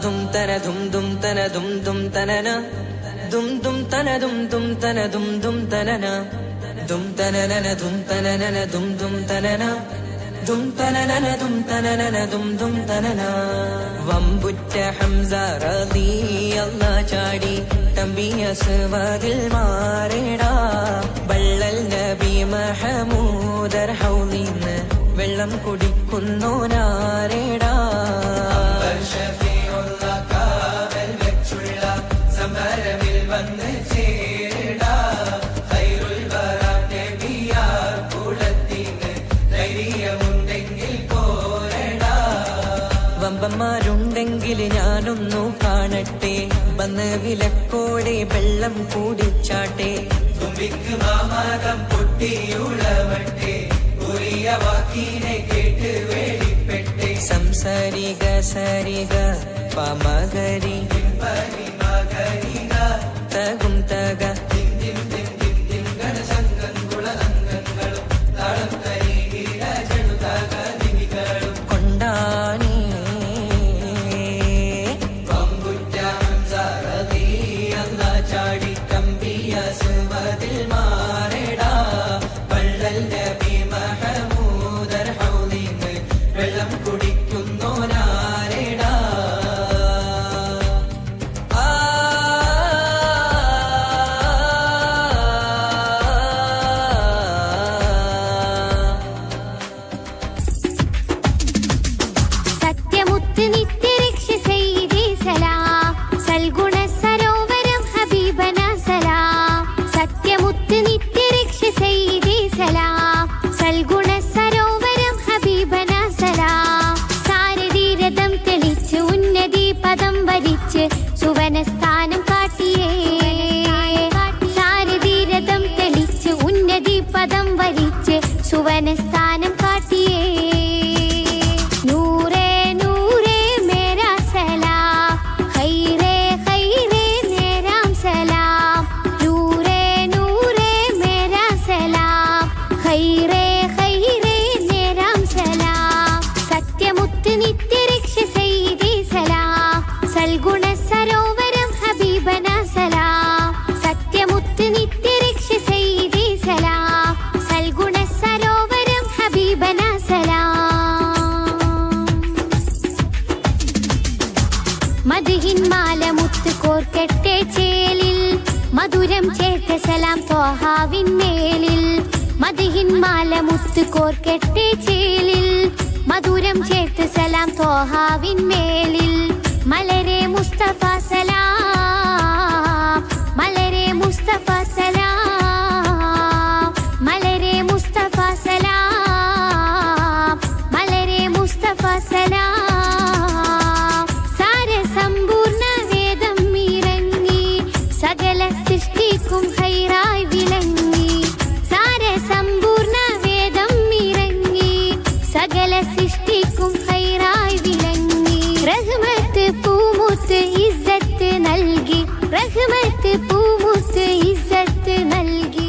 dum tana dum dum tana dum dum tanana dum dum tana dum dum tana dum dum tanana dum tanana dum tanana dum dum tanana dum tanana dum tanana dum dum tanana വമ്പുറ്റ Hamza റളിയല്ലാഹു ചാടി തമ്പിയ സുവദിൽ മാറേടാ ബള്ളൽ നബി മഹമൂദർ ഹൗലിന്ന് വെള്ളം കുടിക്കുന്നോനാരേടാ സമരമിൽ വന്ന് ചേരടാ ഖൈറുൽ വറാ നബിയാർ കുലത്തിന് ധൈര്യമുണ്ടെങ്കിൽ പോരടാ വമ്പന്മാരുണ്ടെങ്കിൽ ഞാനൊന്നു കാണട്ടെ വന്ന് വിലക്കോടെ വെള്ളം കൂടിച്ചാട്ടെ തുമ്പിക്ക് മാമാകം പൊട്ടിയുളവട്ടെ ഉറിയ വാക്കിനെ കേട്ട് വേടിപ്പെട്ടെ സംസാരിക സരിക പമകരി തകും തക കൊണ്ടാണി ചാടി കമ്പിയ സുവദിൽ മാറേടാ പള്ളൽ നബി മഹമൂദർ ഹൗലിന്ന് വെള്ളം കുടിക്കുന്നോനാരേടാ സത്യമുത്ത് നിത്യരക്ഷ ചെയ്തേ സലാം സൽഗുണ സരോവരം ഹബീബന സലാം സത്യമുത്ത് നിത്യരക്ഷ ചെയ്തേ സലാം സൽഗുണ സരോവരം ഹബീബന സലാം സാരഥീരഥം തെളിച്ച് ഉന്നതി പദം വരിച്ച് സുവനസ്ഥാനം കാട്ടിയേ സാരഥീരഥം തെളിച്ച് ഉന്നതി പദം വരിച്ച് സുവനസ്ഥാനം കാട്ടിയേ സത്യമുത്ത് നിത്യരക്ഷ ചെയ്തേ സലാം സൽഗുണ സരോവരം ഹബീബന സലാം സത്യമുത്ത് നിത്യരക്ഷ ചെയ്തേ സലാം സൽഗുണ സരോവരം ഹബീബന സലാം മദ്ഹിൻ മാല മുത്ത് കോർക്കട്ടെ ചേലിൽ മധുരം ചേർത്ത സലാം ത്വഹാവിൻ മേലിൽ മദ്ഹിൻ മാല മുത്ത് കോർക്കട്ടെ ചേലിൽ മധുരം ചേർത്ത് സലാം ത്വഹാവിൻ മേലിൽ മലരെ മുസ്തഫ സലാം മലരെ മുസ്തഫ സലാം മലരെ മുസ്തഫ സലാം മലരെ മുസ്തഫ സലാം സാരസമ്പൂർണ്ണ വേദം ഇറങ്ങി സകല സൃഷ്ടിക്കും ഹൈറായി വിളങ്ങി സാരസമ്പൂർണ്ണ വേദം ഇറങ്ങി സകല സൃഷ്ടിക്കും ഹൈറായി വിളങ്ങി റഹ്മത്ത് പൂമുത്ത് ഇസ്സത്ത് നൽകി റഹ്മത്ത് പൂമുത്ത് ഇസ്സത്ത് നൽകി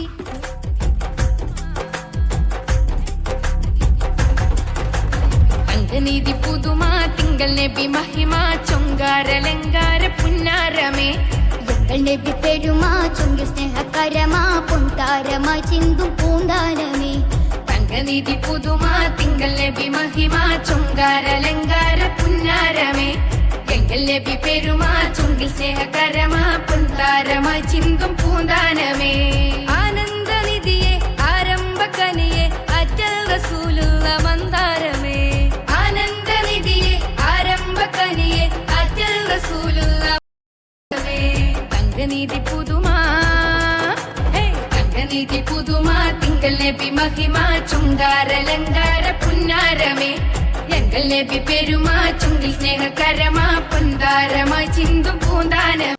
അങ്കനീതി പുതുമ തിങ്കൾ നബി മഹിമ ചൊങ്കാരലങ്കാര പുന്നാരമേ നബി പെരുമാ ചൊങ്കി സ്നേഹകരമാ പൊൻതാരമാ ചിന്തും പൂന്താരമേ അങ്കനീതി പുതുമ തിങ്കൾ നബി മഹിമ ചൊങ്കാരലങ്കാര പുന്നാരമേ എങ്കൽ നബി പെരുമാ ചൊങ്കിൽ സ്നേഹകരമാ പൊൻതാരമാ ചിന്തും പൂന്താനമേ ആനന്ദനിധിയെ ആരംഭകനിയെ അറ്റൽ റസൂലുള്ള മന്ദാരമേ ആനന്ദനിധിയെ ആരംഭകനിയെ അറ്റൽ റസൂലുള്ള തങ്കനീതി പുതുമാ തങ്കനീതി പുതുമാ തിങ്കൾ നബി മഹിമ ചുങ്കാരലങ്കാര പുന്നാരമേ എങ്കൽ നബി പെരുമാ ചുങ്കിൽ സ്നേഹകരമാ പൊന്താരമാ ചിന്തും പൂന്താനം